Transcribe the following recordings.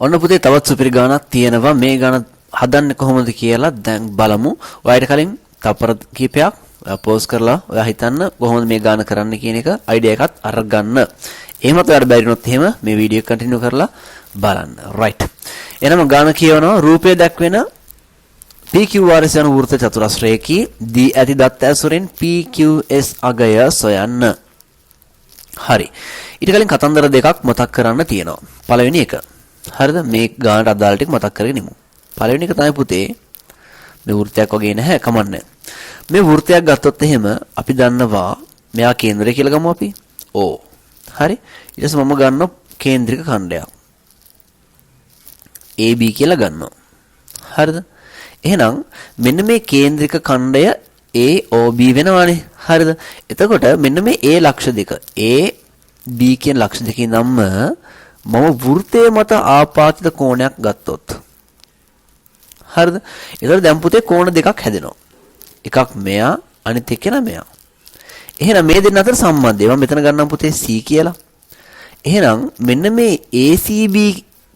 ඔන්න පුතේ තවත් සුපිරි ගානක් තියෙනවා. මේ ගාන හදන්නේ කොහොමද කියලා දැන් බලමු. ඔයාලට කලින් තප්පර කීපයක් පෝස් කරලා ඔයා හිතන්න කොහොමද මේ ගාන කරන්න කියන එක අයිඩියා එකක් අරගන්න. එහෙමත් ඔයාලට බැරිනොත් එහෙම මේ වීඩියෝ එක කන්ටිනියු කරලා බලන්න. රයිට්. එහෙනම් ගාන කියවනවා රූපය දක්වන PQRS යන වෘත්ත චතුරස්‍රයේකී දී ඇති දත්ත ඇසුරෙන් PQS අගය සොයන්න. හරි. ඊට කලින් කතන්දර දෙකක් මතක් කරන්න තියෙනවා. පළවෙනි එක. හරිද? මේ ගානට අදාළ ටික මතක් කරගෙන ඉමු. පළවෙනි එක තමයි පුතේ මේ වෘත්තයක් වගේ නැහැ කමන්නේ. මේ වෘත්තයක් ගත්තොත් එහෙම අපි දන්නවා මෙයා කේන්ද්‍රය කියලා ගමු අපි. ඕ. හරි. ඊට පස්සේ මම ගන්නවා කේන්ද්‍රික ඛණ්ඩයක්. AB කියලා ගන්නවා. හරිද? එහෙනම් මෙන්න මේ කේන්ද්‍රික ඛණ්ඩය AOB වෙනවානේ. හරිද? එතකොට මෙන්න මේ A ලක්ෂ දෙක AB කියන ලක්ෂ දෙකේ නම් මම වෘත්තයේ මත ආපාතිත කෝණයක් ගත්තොත්. හරිද? ඒතර දැන් පුතේ කෝණ දෙකක් හැදෙනවා. එකක් මෙයා අනිත් එක මෙයා. එහෙනම් මේ දෙන්න අතර සම්බන්ධය මම මෙතන ගන්නම් පුතේ C කියලා. එහෙනම් මෙන්න මේ ACB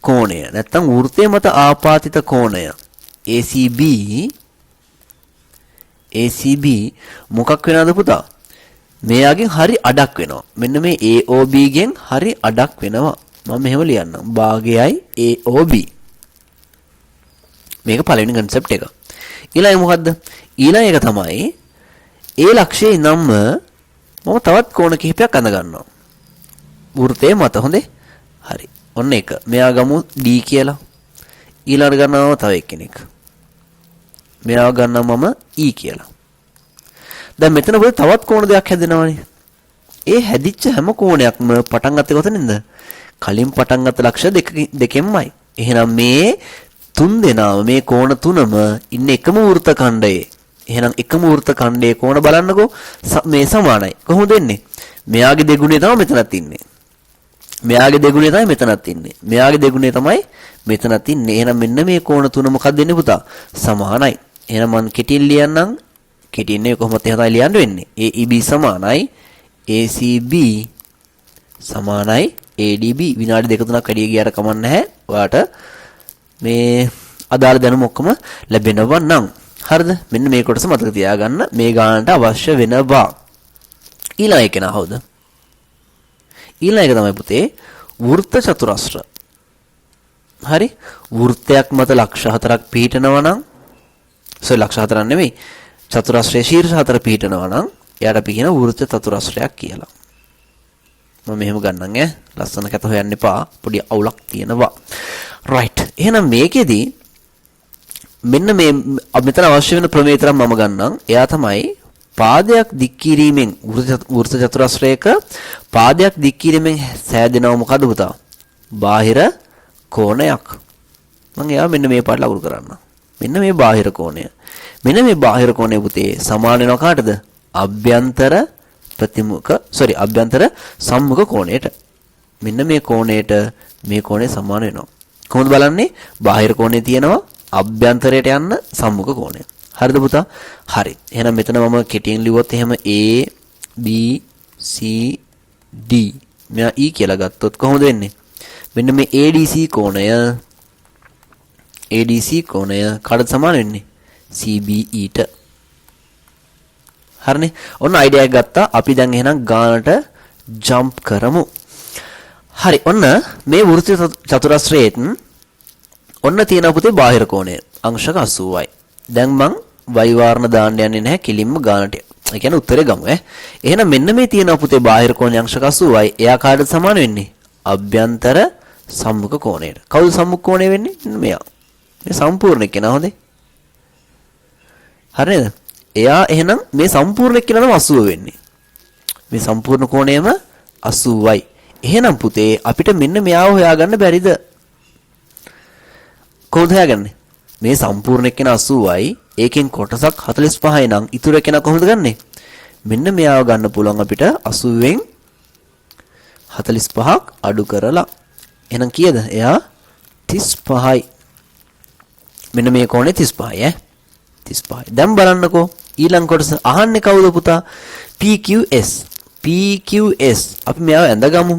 කෝණය නැත්තම් වෘත්තයේ මත ආපාතිත කෝණය ACB මොකක් වෙනවද පුතා? මෙයාගෙන් හරි අඩක් වෙනවා. මෙන්න මේ AOB ගෙන් හරි අඩක් වෙනවා. මම මෙහෙම ලියන්නම්. භාගයයි AOB. මේක පළවෙනි concept එක. ඊළඟ මොකද්ද? ඊළඟ එක තමයි A ලක්ෂයේ නම් මම තවත් කෝණ කිහිපයක් අඳ ගන්නවා. වෘත්තයේ මත හොඳේ. හරි. ඔන්න එක. මෙයා ගමු D කියලා. ඊළඟ ගන්නවා තව එක්කෙනෙක්. මෙයා ගන්නවා මම E කියලා. දැන් මෙතන පොඩි තවත් කෝණ දෙකක් හැදෙනවානේ. ඒ හැදිච්ච හැම කෝණයක්ම පටන් ගත්තේ කොතනින්ද? කලින් පටන් ගත්ත ලක්ෂ දෙකෙන්මයි. එහෙනම් මේ තුන් දෙනාම මේ කෝණ තුනම ඉන්නේ එකම වෘත්ත ඛණ්ඩයේ. එහෙනම් එකම වෘත්ත ඛණ්ඩයේ කෝණ බලන්නකෝ මේ සමානයි. කොහොමද එන්නේ? මෙයාගේ දෙගුණය තමයි මෙතනත් ඉන්නේ. මෙයාගේ දෙගුණය තමයි මෙතනත් ඉන්නේ. මෙයාගේ දෙගුණය තමයි මෙතනත් ඉන්නේ. එහෙනම් මෙන්න මේ කෝණ තුන මොකක්ද වෙන්නේ පුතා? සමානයි. එහෙනම් මම කෙටියෙන් ලියන්නම්. කෙටියෙන් නේ කොහොමද එහෙමයි ලියන්න වෙන්නේ? AEB සමානයි ACB සමානයි ADB. විනාඩි දෙක තුනක් වැඩි ගියාට කමක් නැහැ. ඔයාට මේ අදාළ දැනුම ඔක්කොම ලැබෙනවා නම්. හරිද? මෙන්න මේ කොටස මතක තියාගන්න. මේ ගානට අවශ්‍ය වෙනවා. ඊළඟ එක නහවද? ඊළඟ එක තමයි පුතේ වෘත්ත චතුරස්‍ර. හරි? වෘත්තයක් මත ලක්ෂ 4ක් පිහිටනවා නම් ලක්ෂ 4ක් නෙමෙයි. චතුරස්‍රයේ ශීර්ෂ 4 පිහිටනවා නම් එයාට අපි කියන වෘත්ත චතුරස්‍රයක් කියලා. මම මෙහෙම ගන්නම් ඈ. ලස්සන කැත හොයන්න එපා. පොඩි අවුලක් තියෙනවා. රයිට්. එහෙනම් මේකෙදි මෙන්න මේ මෙතන අවශ්‍ය වෙන ප්‍රමේය තරම් මම ගන්නම්. එයා තමයි පාදයක් දික් කිරීමෙන් වෘත්ත චතුරස්‍රයක පාදයක් දික් කිරීමෙන් සෑදෙනව මොකද පුතා? බාහිර කෝණයක්. මම එයා මෙන්න මේ පාඩ ලකුණු කරන්න. මෙන්න මේ බාහිර කෝණය. මෙන්න මේ බාහිර කෝණය පුතේ සමාන වෙනවා කාටද? අභ්‍යන්තර අභ්‍යන්තර සම්මුඛ කෝණයට. මෙන්න මේ කෝණයට මේ කෝණය සමාන වෙනවා. කොහොමද බලන්නේ? බාහිර කෝණේ තියෙනවා අභ්‍යන්තරයට යන්න සම්මුඛ කෝණය. හරිද පුතා? හරි. එහෙනම් මෙතන මම කෙටියෙන් ලිව්වොත් එහෙම A B C D මෙයා E කියලා ගත්තොත් කොහොමද වෙන්නේ? මෙන්න මේ ADC කෝණය කාටද සමාන වෙන්නේ? CBE ට. හරිනේ. ඔන්න අයිඩියා එක ගත්තා. අපි දැන් එහෙනම් ගානට ජම්ප් කරමු. හරි. ඔන්න මේ වෘත්ත චතුරස්‍රයේත් ඔන්න තියෙන පුතේ බාහිර කෝණය අංශක 80යි. දැන් මං y වාරණ දාන්න යන්නේ නැහැ. කිලින්ම ගානට. ඒ කියන්නේ උත්තරේ ගමු ඈ. එහෙනම් මෙන්න මේ තියෙන පුතේ බාහිර කෝණය අංශක 80යි. එයා කාටද සමාන වෙන්නේ? අභ්‍යන්තර සම්මුඛ කෝණයට. කවුද සම්මුඛ කෝණය වෙන්නේ? මෙයා. මේ සම්පූර්ණ එක්කෙනා හොඳේ. හරිද? එයා එහෙනම් මේ සම්පූර්ණ එක්කෙනා තමයි 80 වෙන්නේ. මේ සම්පූර්ණ කෝණයම 80යි. එහෙනම් පුතේ අපිට මෙන්න මෙයාව හොයාගන්න බැරිද? කොහොමද හොයාගන්නේ? මේ සම්පූර්ණ එක්කෙනා 80යි. ඒකෙන් කොටසක් 45යි නම් ඉතුරු එක්කෙනා කොහොමද ගන්නෙ? මෙන්න මෙයාව ගන්න පුළුවන් අපිට 80න් 45ක් අඩු කරලා. එහෙනම් කීයද? එයා 35යි. මෙන්න මේ කෝණය 35යි ඈ. 35යි. දැන් බලන්නකෝ ඊළඟ කොටස අහන්නේ කවුද පුතා? PQS. PQS අපි මෙයාව ඇඳගමු.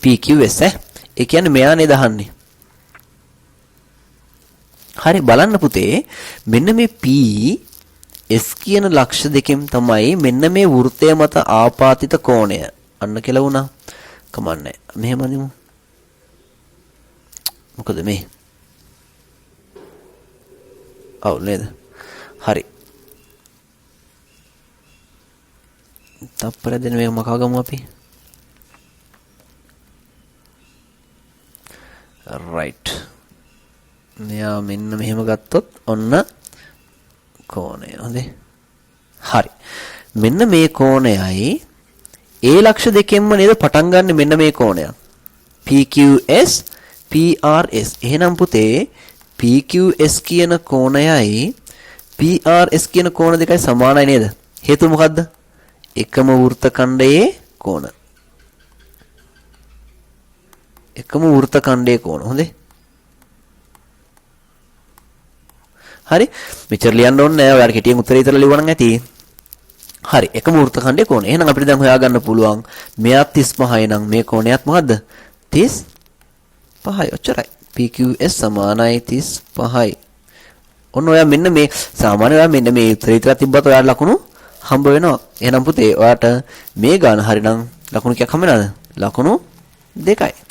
PQS ඒ කියන්නේ මෙයා නේද අහන්නේ. හරි බලන්න පුතේ මෙන්න මේ P S කියන ලක්ෂ දෙකෙන් තමයි මෙන්න මේ වෘත්තය මත ආපාතිත කෝණය අන්න කියලා වුණා. කමන්නේ. මෙහෙම අදිමු. මොකද මේ? ඔව් නේද? හරි. තප්පර දෙන මේක මකව ගමු අපි. right. මෙයා මෙන්න මෙහෙම ගත්තොත් ඔන්න කෝණය. හොඳේ. හරි. මෙන්න මේ කෝණයයි ඒ ලක්ෂ දෙකෙන්ම නේද පටන් ගන්න මෙන්න මේ කෝණය. PQS PRS. එහෙනම් පුතේ PQS කියන කෝණයයි PRS කියන කෝණ දෙකයි සමානයි නේද? හේතුව මොකද්ද? එකම වෘත්ත ඛණ්ඩයේ කෝණ. එකම වෘත්ත ඛණ්ඩයේ කෝණ. හොඳේ. හරි. මෙච්චර ලියන්න ඕනේ නෑ. ඔයාලා කෙටියෙන් උත්තරේ ඉතලා ලියවනම් ඇති. හරි. එකම වෘත්ත ඛණ්ඩයේ කෝණ. එහෙනම් අපිට දැන් හොයාගන්න පුළුවන් මෙයාත් 35යි නම් මේ කෝණයත් මොකද්ද? 35යි. ඔච්චරයි. PQS සමානයි 35යි. ඔන්න ඔයා මෙන්න මේ සාමාන්‍ය ඔයා මෙන්න මේ උත්තරේ ඉතලා තිබ්බත් ඔයාලා ලකුණු හම්බ වෙනවා. එහෙනම් පුතේ ඔයාට මේ ගාන හරිනම් ලකුණු කීයක් හම්බ වෙනවද? ලකුණු 2යි.